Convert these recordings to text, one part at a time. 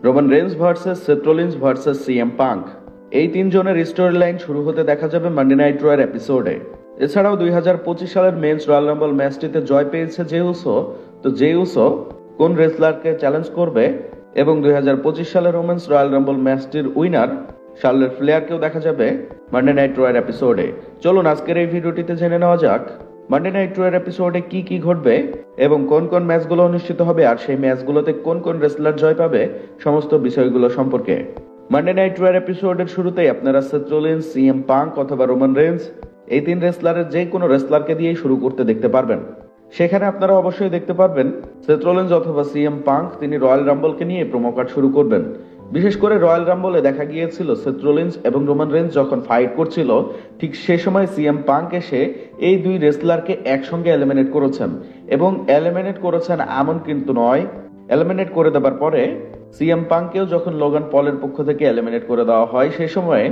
Roman Reigns versus Seth Rollins versus CM punk, এই তিনজনের story line শুরু হতে দেখা যাবে মানডে নাইট রয়ের এপিসোডে। এছাড়াও 2025 সালের মেন্স রয়্যাল রাম্বল ম্যাচটিতে জয় পেয়েছে জে উসো। তো জে উসো কোন রেসলারকে চ্যালেঞ্জ করবে, এবং 2025 সালের ওমেন্স রয়্যাল রাম্বল ম্যাচটির উইনার শার্লেট ফ্লেয়ারকেও দেখা যাবে মানডে নাইট রয়ের এপিসোডে। চলুন আজকের এই ভিডিওটিতে জেনে নেওয়া যাক মানডে নাইট রয়ের এপিসোডে কি কি ঘটবে এবং কোন কোন ম্যাচগুলো অনুষ্ঠিত হবে, আর সেই ম্যাচগুলোতে কোন কোন রেসলার জয় পাবে, সমস্ত বিষয়গুলো সম্পর্কে। মানডে নাইট রয়ের এপিসোডের শুরুতেই আপনারা সেথ রলিন্স, সিএম পাঙ্ক অথবা রোমান রেন্স, এই তিন রেসলারের যে কোনো রেসলারকে দিয়েই শুরু করতে দেখতে পারবেন। সেখানে আপনারা অবশ্যই দেখতে পারবেন সেথ রলিন্স অথবা সিএম পাঙ্ক তিনি রয়্যাল রাম্বলকে নিয়ে প্রোমো কার্ড শুরু করবেন। বিশেষ করে রয়্যাল রাম্বলে দেখা গিয়েছিল সেথ রলিন্স এবং রোমান রেন্স যখন ফাইট করছিল, ঠিক সে সময় সিএম পাঙ্ক এসে এই দুই রেসলারকে একসঙ্গে এলিমিনেট করেছেন, এবং এলিমিনেট করেছেন এমন কিন্তু নয়, এলিমিনেট করে দেবার পরে সিএম পাঙ্ককেও যখন লোগান পলের পক্ষ থেকে এলিমিনেট করে দেওয়া হয়, সেই সময়ে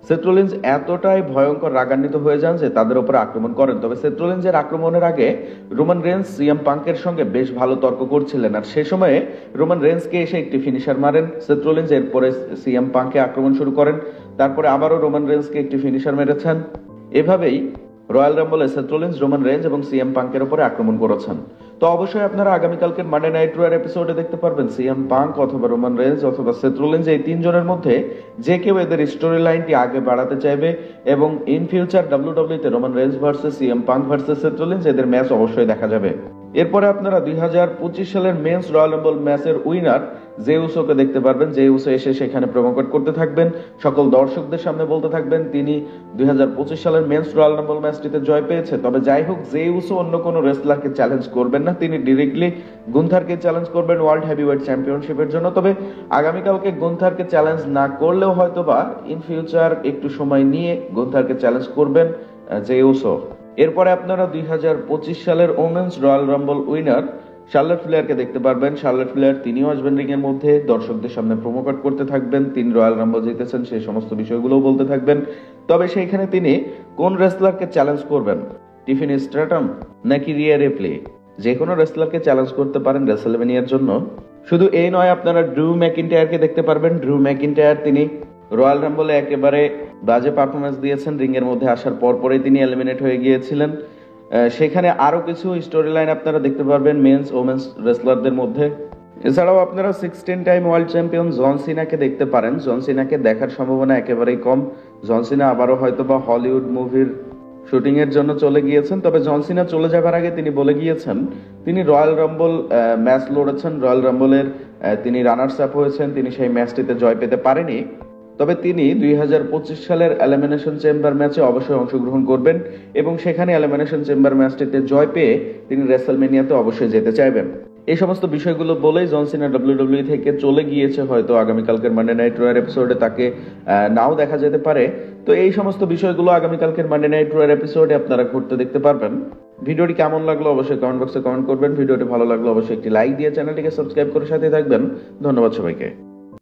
সেথ রলিন্স এতটাই ভয়ঙ্কর রাগান্বিত হয়ে যান যে তাদের উপর আক্রমণ করেন। তবে সেথ রলিন্সের আক্রমণের আগে রোমান রেন্স সিএম পাঙ্কের সঙ্গে বেশ ভালো তর্ক করছিলেন, আর সে সময়ে রোমান রেন্সকে এসে একটি ফিনিশার মারেন সেথ রলিন্স। এরপরে সিএম পাঙ্কে আক্রমণ শুরু করেন, তারপরে আবারও রোমান রেন্সকে একটি ফিনিশার মেরেছেন। এভাবেই রয়্যাল রাম্বলে সেথ রলিন্স, রোমান রেন্স এবং সিএম পাঙ্কের উপরে আক্রমণ করেছেন। তো অবশ্যই আপনারা আগামীকালকের মানডে নাইট রয়ের এপিসোডে দেখতে পারবেন সিএম পাঙ্ক অথবা রোমান রেন্স অথবা সেথ রলিন্স, এই তিনজনের মধ্যে যে কেউ এদের স্টোরি লাইনটি আগে বাড়াতে চাইবে, এবং ইন ফিউচার ডাব্লিউডাব্লিউতে Roman Reigns versus CM Punk versus Seth Rollins এদের ম্যাচ অবশ্যই দেখা যাবে। এরপরে আপনারা 2025 সালের মেন্স রয়্যাল রাম্বল ম্যাচের উইনার জে উসোকে দেখতে পারবেন। জে উসো এসে সেখানে প্রোমো কোড করতে থাকবেন, সকল দর্শকদের সামনে বলতে থাকবেন তিনি 2025 সালের মেন্স রয়্যাল রাম্বল ম্যাচটিতে জয় পেয়েছে। তবে যাই হোক, জে উসো অন্য কোনো রেসলারকে চ্যালেঞ্জ করবেন না, তিনি ডিরেক্টলি গুন্থারকে চ্যালেঞ্জ করবেন ওয়ার্ল্ড হেভিওয়েট চ্যাম্পিয়নশিপের জন্য। তবে আগামীকালকে গুন্থারকে চ্যালেঞ্জ না করলেও হয়তোবা ইন ফিউচার একটু সময় নিয়ে গুন্থারকে চ্যালেঞ্জ করবেন জে উসো। এরপরে আপনারা 2025 সালের ওমেন্স রয়্যাল রাম্বল উইনার শার্লেট ফ্লেয়ারকে দেখতে পারবেন। শার্লেট ফ্লেয়ার তিনিও আসবেন রিং এর মধ্যে, দর্শকদের সামনে প্রোমো কাট করতে থাকবেন, তিনি রয়্যাল রাম্বল জিতেছেন সেই সমস্ত বিষয়গুলোও বলতে থাকবেন। তবে সেইখানে তিনি কোন রেসলারকে চ্যালেঞ্জ করবেন, টিফিনি স্ট্র্যাটাম নাকি রিয়া রিপ্লি, যে কোনো রেসলারকে চ্যালেঞ্জ করতে পারেন রেসলম্যানিয়ার জন্য। শুধু এই নয়, আপনারা ড্রু ম্যাকিন্টায়ারকে দেখতে পারবেন। ড্রু ম্যাকিন্টায়ার তিনি রয়্যাল রাম্বলে একেবারে বাজে পারফরমেন্স দিয়েছেন, রিং এর মধ্যে আসার পরপরই তিনি এলিমিনেট হয়ে গিয়েছিলেন। সেখানে আরো কিছু স্টোরি লাইন আপনারা দেখতে পারবেন মেন্স ওমেন্স রেসলারদের মধ্যে। এছাড়াও আপনারা 16 টাইম ওয়ার্ল্ড চ্যাম্পিয়ন জন সিনাকে দেখতে পারেন। জন সিনাকে দেখার সম্ভাবনা একেবারেই কম। জন সিনা আবারও হয়তোবা হলিউড মুভির শুটিং এর জন্য চলে গিয়েছেন। তবে জন সিনা চলে যাবার আগে তিনি বলে গিয়েছেন তিনি রয়্যাল রাম্বল ম্যাচ লড়েছেন, রয়্যাল রাম্বলের তিনি রানার্স আপ হয়েছেন, তিনি সেই ম্যাচটিতে জয় পেতে পারেনি। তবে তিনি 2025 সালের এলিমিনেশন চেম্বার ম্যাচে অবশ্যই অংশগ্রহণ করবেন, এবং সেখানে এলিমিনেশন চেম্বার ম্যাচটিতে জয় পেয়ে তিনি রেসলম্যানিয়াতে অবশ্যই যেতে চাইবেন। এই সমস্ত বিষয়গুলো বলেই জন সিনা ডাব্লিউডাব্লিউ থেকে চলে গিয়েছে, হয়তো আগামীকালকের মানডে নাইট রয়ের এপিসোডে তাকে নাও দেখা যেতে পারে। তো এই সমস্ত বিষয়গুলো আগামীকালকের মানডে নাইট রয়ের এপিসোডে আপনারা ঘুরতে দেখতে পারবেন। ভিডিওটি কেমন লাগলো অবশ্যই কমেন্ট বক্সে কমেন্ট করবেন। ভিডিওটি ভালো লাগলো অবশ্যই একটি লাইক দিয়ে চ্যানেলটিকে সাবস্ক্রাইব করে সাথে থাকবেন। ধন্যবাদ সবাইকে।